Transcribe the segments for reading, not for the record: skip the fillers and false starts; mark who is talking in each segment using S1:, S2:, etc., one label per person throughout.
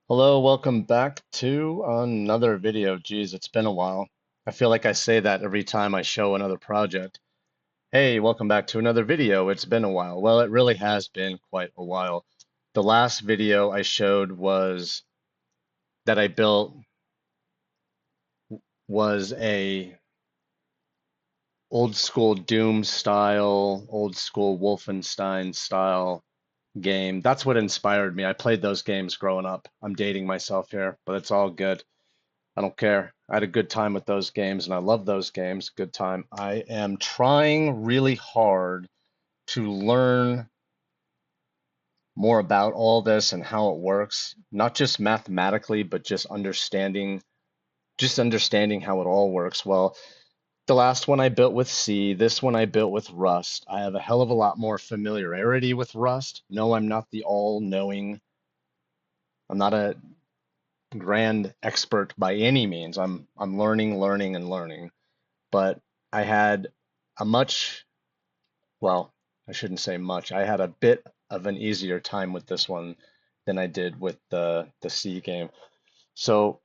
S1: Hello, welcome back to another video. Geez, it's been a while. I feel like I say that every time I show another project. Hey, welcome back to another video. It's been a while. Well, it really has been quite a while. The last video I showed was that I built was a old school Doom style, old school Wolfenstein style game. That's what inspired me. I played those games growing up. I'm dating myself here, but it's all good. I don't care. I had a good time with those games and I love those games. Good time. I am trying really hard to learn more about all this and how it works, not just mathematically, but just understanding how it all works. Well, the last one I built with C, this one I built with Rust. I have a hell of a lot more familiarity with Rust. No, I'm not the all-knowing. I'm not a grand expert by any means. I'm learning, learning, and learning. But I had a much, well, I shouldn't say much. I had a bit of an easier time with this one than I did with the C game. So,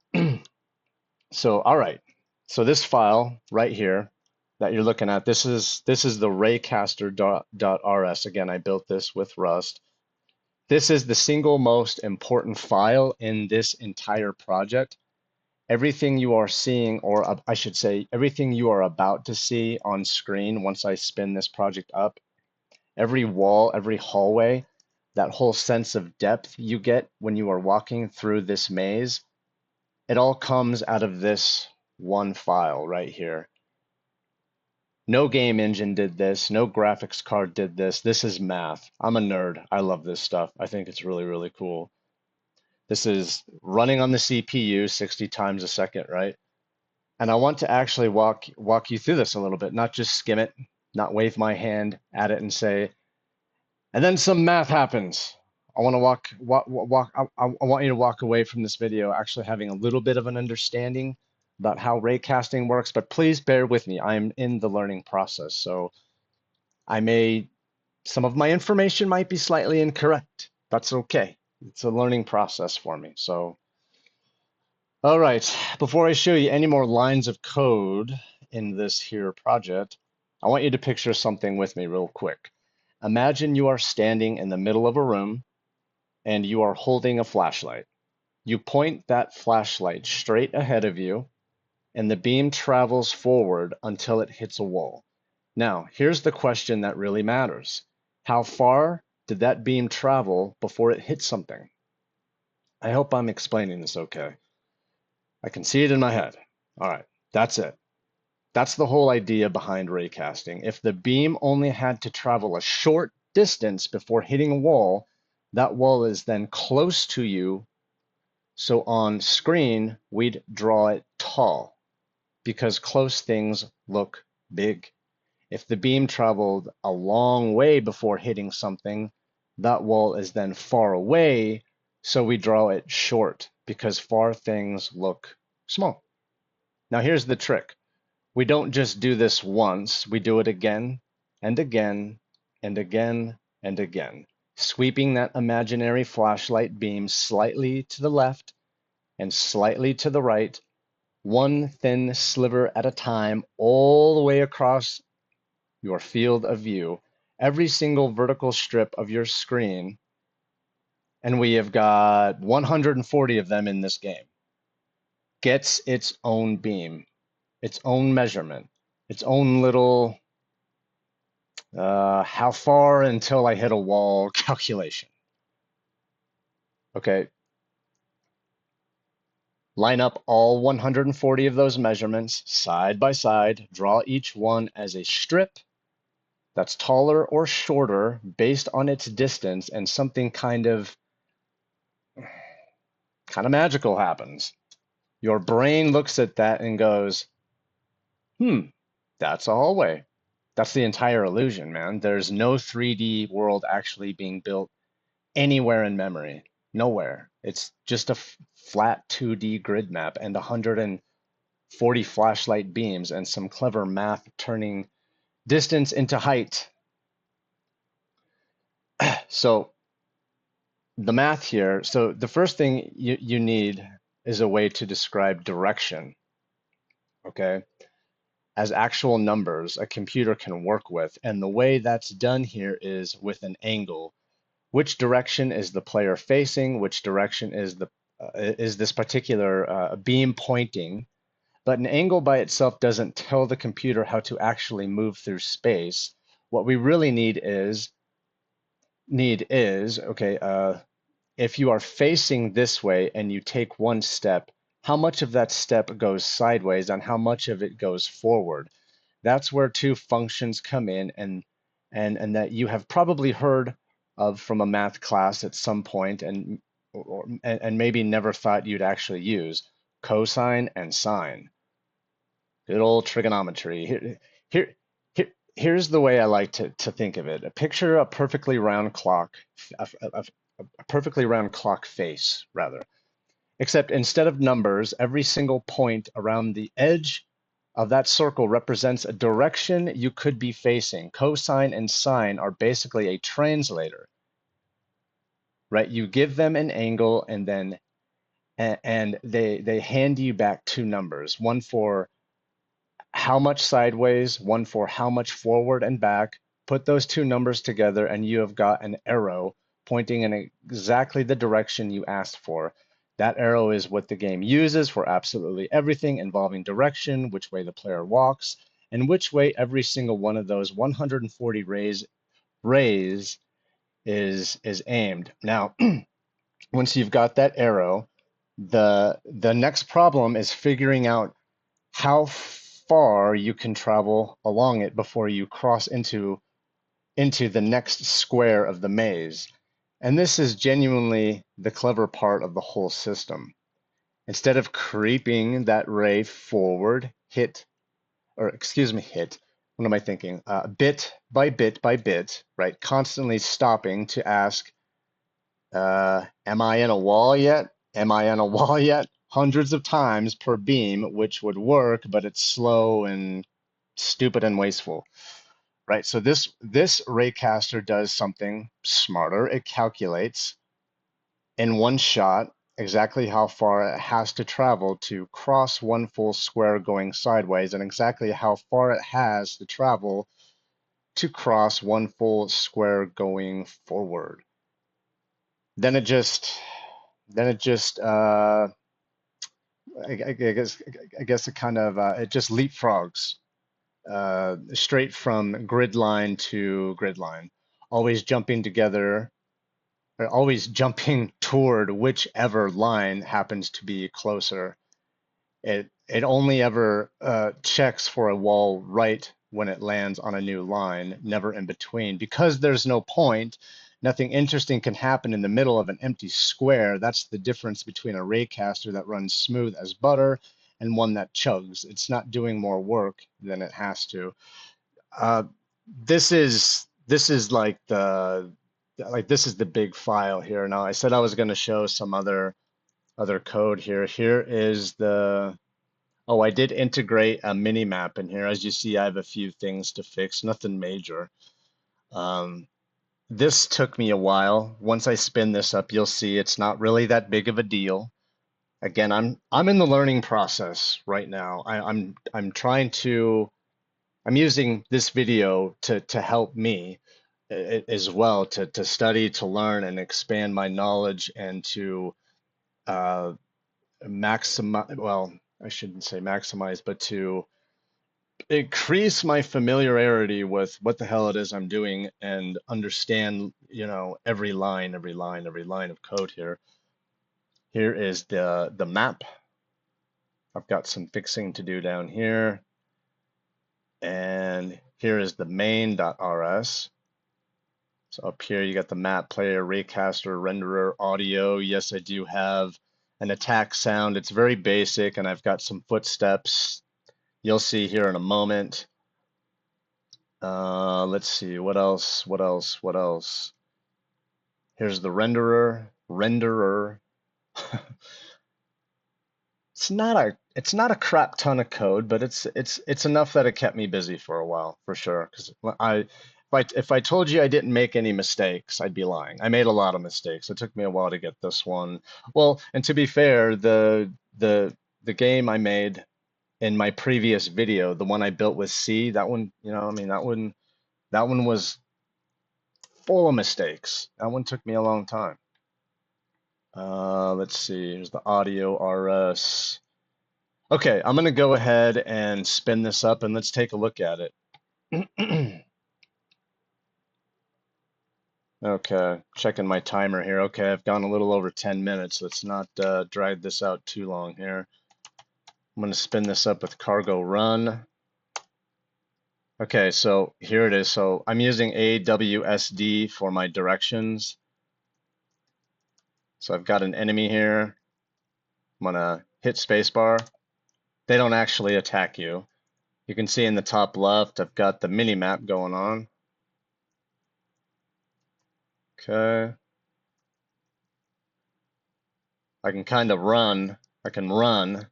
S1: so all right. So this file right here that you're looking at, this is the raycaster.rs. Again, I built this with Rust. This is the single most important file in this entire project. Everything you are seeing, or I should say, everything you are about to see on screen once I spin this project up, every wall, every hallway, that whole sense of depth you get when you are walking through this maze, it all comes out of this one file right here. No game engine did this, no graphics card did this. This is math. I'm a nerd. I love this stuff. I think it's really, really cool. This is running on the CPU 60 times a second, right? And I want to actually walk you through this a little bit, not just skim it, not wave my hand at it and say, and then some math happens. I want to I want you to walk away from this video actually having a little bit of an understanding about how raycasting works, but please bear with me. I'm in the learning process, so some of my information might be slightly incorrect. That's okay. It's a learning process for me. So, all right, before I show you any more lines of code in this here project, I want you to picture something with me real quick. Imagine you are standing in the middle of a room and you are holding a flashlight. You point that flashlight straight ahead of you, and the beam travels forward until it hits a wall. Now, here's the question that really matters. How far did that beam travel before it hit something? I hope I'm explaining this okay. I can see it in my head. All right, that's it. That's the whole idea behind raycasting. If the beam only had to travel a short distance before hitting a wall, that wall is then close to you. So on screen, we'd draw it tall because close things look big. If the beam traveled a long way before hitting something, that wall is then far away, so we draw it short because far things look small. Now here's the trick. We don't just do this once, we do it again and again and again and again, sweeping that imaginary flashlight beam slightly to the left and slightly to the right, one thin sliver at a time, all the way across your field of view, every single vertical strip of your screen, and we have got 140 of them in this game, gets its own beam, its own measurement, its own little how far until I hit a wall calculation. Okay, line up all 140 of those measurements side by side, draw each one as a strip that's taller or shorter based on its distance, and something kind of magical happens. Your brain looks at that and goes, hmm, that's a hallway. That's the entire illusion, man. There's no 3D world actually being built anywhere in memory. Nowhere. It's just a flat 2D grid map and 140 flashlight beams and some clever math turning distance into height. So the math here. So the first thing you need is a way to describe direction, okay, as actual numbers a computer can work with. And the way that's done here is with an angle. Which direction is the player facing? Which direction is this particular beam pointing? But an angle by itself doesn't tell the computer how to actually move through space. What we really need is okay, if you are facing this way and you take one step, how much of that step goes sideways and how much of it goes forward? That's where two functions come in, and that you have probably heard of from a math class at some point, and maybe never thought you'd actually use cosine and sine. Good old trigonometry. Here's the way I like to think of it. Picture a perfectly round clock, a perfectly round clock face, rather. Except instead of numbers, every single point around the edge of that circle represents a direction you could be facing. Cosine and sine are basically a translator, right? You give them an angle and they hand you back two numbers, one for how much sideways, one for how much forward and back. Put those two numbers together and you have got an arrow pointing in exactly the direction you asked for. That arrow is what the game uses for absolutely everything involving direction, which way the player walks, and which way every single one of those 140 rays is aimed. Now, once you've got that arrow, the next problem is figuring out how far you can travel along it before you cross into the next square of the maze. And this is genuinely the clever part of the whole system. Instead of creeping that ray forward, what am I thinking? Bit by bit, right? Constantly stopping to ask, am I in a wall yet? Am I in a wall yet? Hundreds of times per beam, which would work, but it's slow and stupid and wasteful, right? So this raycaster does something smarter. It calculates in one shot exactly how far it has to travel to cross one full square going sideways, and exactly how far it has to travel to cross one full square going forward. Then it just then it just I guess it kind of it just leapfrogs straight from grid line to grid line, always jumping together, or always jumping toward whichever line happens to be closer. It only ever checks for a wall right when it lands on a new line, never in between. Because there's no point, nothing interesting can happen in the middle of an empty square. That's the difference between a raycaster that runs smooth as butter and one that chugs. It's not doing more work than it has to. Uh, this is this is the big file here. Now I said I was going to show some other code here. Here is the Oh, I did integrate a mini map in here. As you see, I have a few things to fix, nothing major. Um, this took me a while. Once I spin this up, you'll see it's not really that big of a deal. Again, I'm in the learning process right now. I'm trying to I'm using this video to help me as well to study, to learn, and expand my knowledge and to uh, maximize. Well, I shouldn't say maximize, but to increase my familiarity with what the hell it is I'm doing and understand, every line of code here. Here is the map. I've got some fixing to do down here. And here is the main.rs. So up here you got the map player, raycaster, renderer, audio. Yes, I do have an attack sound. It's very basic, and I've got some footsteps. You'll see here in a moment. Let's see, what else? Here's the renderer. It's not a crap ton of code, but it's enough that it kept me busy for a while, for sure. Because if I told you I didn't make any mistakes, I'd be lying. I made a lot of mistakes. It took me a while to get this one. Well, and to be fair, the game I made in my previous video, the one I built with C, that one, I mean, that one was full of mistakes. That one took me a long time. Let's see. Here's the audio RS. Okay, I'm gonna go ahead and spin this up and let's take a look at it. Okay, checking my timer here. Okay, I've gone a little over 10 minutes. Let's not drag this out too long here. I'm going to spin this up with cargo run. Okay, so here it is. So I'm using AWSD for my directions. So I've got an enemy here. I'm going to hit spacebar. They don't actually attack you. You can see in the top left, I've got the mini map going on. Okay. I can kind of run. I can run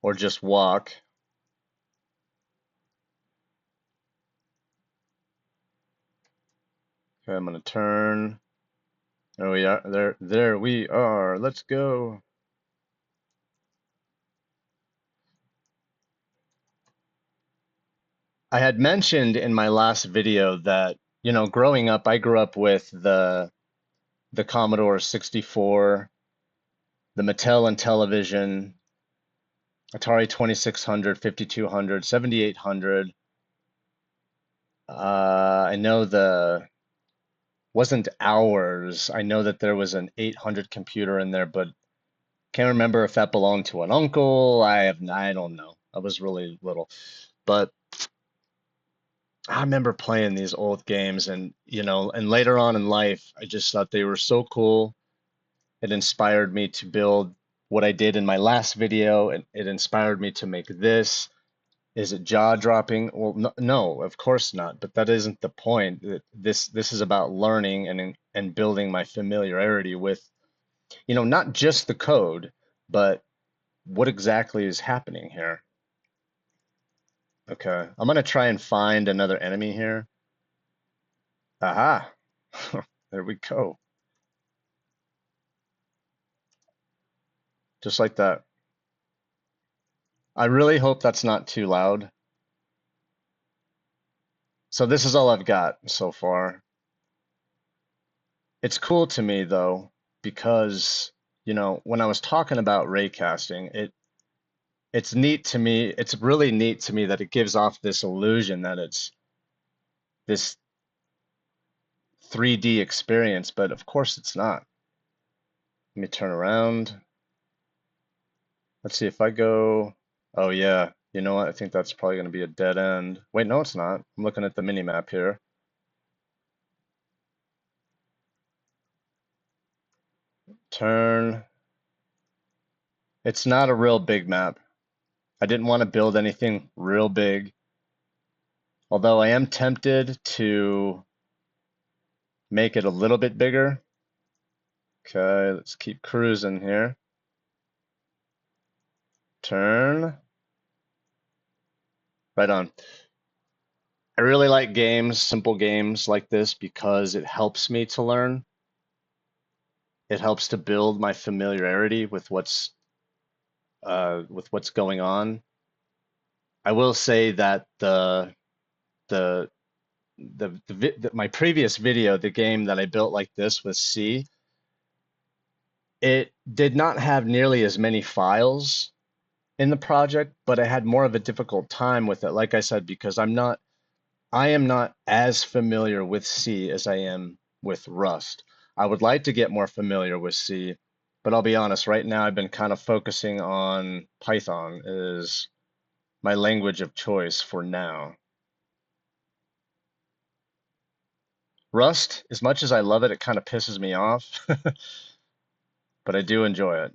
S1: or just walk. Okay, I'm gonna turn. There we are. There we are. Let's go. I had mentioned in my last video that, growing up, I grew up with the Commodore 64, the Mattel Intellivision, Atari 2600, 5200, 7800. I know wasn't ours. I know that there was an 800 computer in there, but can't remember if that belonged to an uncle. I don't know. I was really little, but I remember playing these old games, and later on in life, I just thought they were so cool. It inspired me to build what I did in my last video, and it inspired me to make this. Is it jaw-dropping? Well, no, no, of course not, but that isn't the point. This is about learning and building my familiarity with, not just the code, but what exactly is happening here. Okay, I'm gonna try and find another enemy here. Aha! There we go. Just like that. I really hope that's not too loud. So this is all I've got so far. It's cool to me though, because, when I was talking about raycasting, it's neat to me. It's really neat to me that it gives off this illusion that it's this 3D experience, but of course it's not. Let me turn around. Let's see if I go. Oh yeah, you know what? I think that's probably going to be a dead end. Wait, no, it's not. I'm looking at the mini map here. Turn. It's not a real big map. I didn't want to build anything real big, although I am tempted to make it a little bit bigger. Okay, let's keep cruising here. Turn. Right on. I really like games, simple games like this, because it helps me to learn. It helps to build my familiarity with what's going on. I will say that the my previous video, the game that I built like this with C, it did not have nearly as many files in the project, but I had more of a difficult time with it. Like I said, because I am not as familiar with C as I am with Rust. I would like to get more familiar with C, but I'll be honest, right now I've been kind of focusing on Python as my language of choice for now. Rust, as much as I love it, it kind of pisses me off, but I do enjoy it.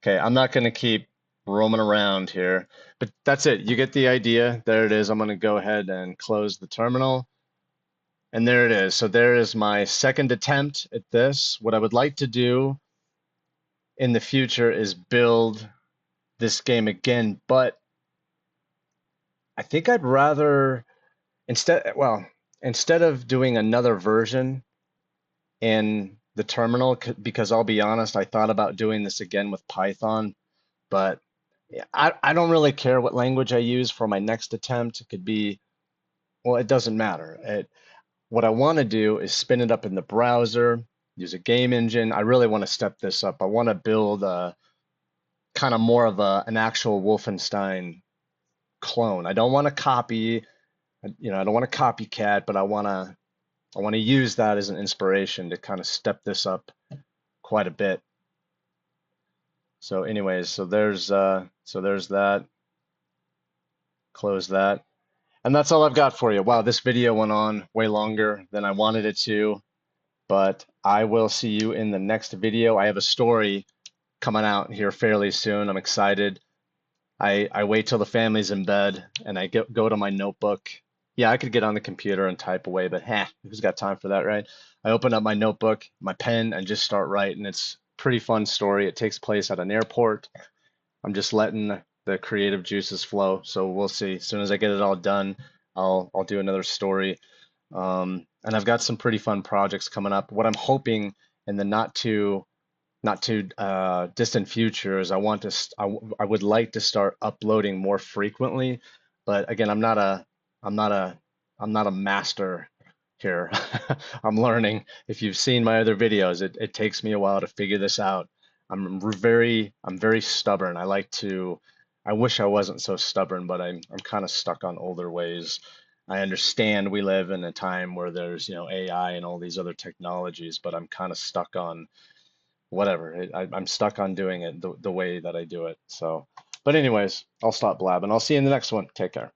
S1: Okay, I'm not going to keep roaming around here, but that's it. You get the idea. There it is. I'm going to go ahead and close the terminal. And there it is. So there is my second attempt at this. What I would like to do in the future is build this game again, but I think I'd rather, instead of doing another version in the terminal, because I'll be honest, I thought about doing this again with Python, but yeah, I don't really care what language I use for my next attempt. It could be, well, it doesn't matter. What I want to do is spin it up in the browser, use a game engine. I really want to step this up. I want to build a kind of more of an actual Wolfenstein clone. I don't want to copy, I don't want to copycat, but I want to use that as an inspiration to kind of step this up quite a bit. So anyways, so there's that. Close that. And that's all I've got for you. Wow, this video went on way longer than I wanted it to, but I will see you in the next video. I have a story coming out here fairly soon. I'm excited. I wait till the family's in bed and I go to my notebook. Yeah, I could get on the computer and type away, but who's got time for that, right? I open up my notebook, my pen, and just start writing. It's a pretty fun story. It takes place at an airport. I'm just letting the creative juices flow. So we'll see. As soon as I get it all done, I'll do another story. And I've got some pretty fun projects coming up. What I'm hoping in the not too distant future is I would like to start uploading more frequently. But again, I'm not a I'm not a master here. I'm learning. If you've seen my other videos, it takes me a while to figure this out. I'm very stubborn. I wish I wasn't so stubborn, but I'm kind of stuck on older ways. I understand we live in a time where there's, AI and all these other technologies, but I'm kind of stuck on whatever. I'm stuck on doing it the way that I do it. So, but anyways, I'll stop blabbing. I'll see you in the next one. Take care.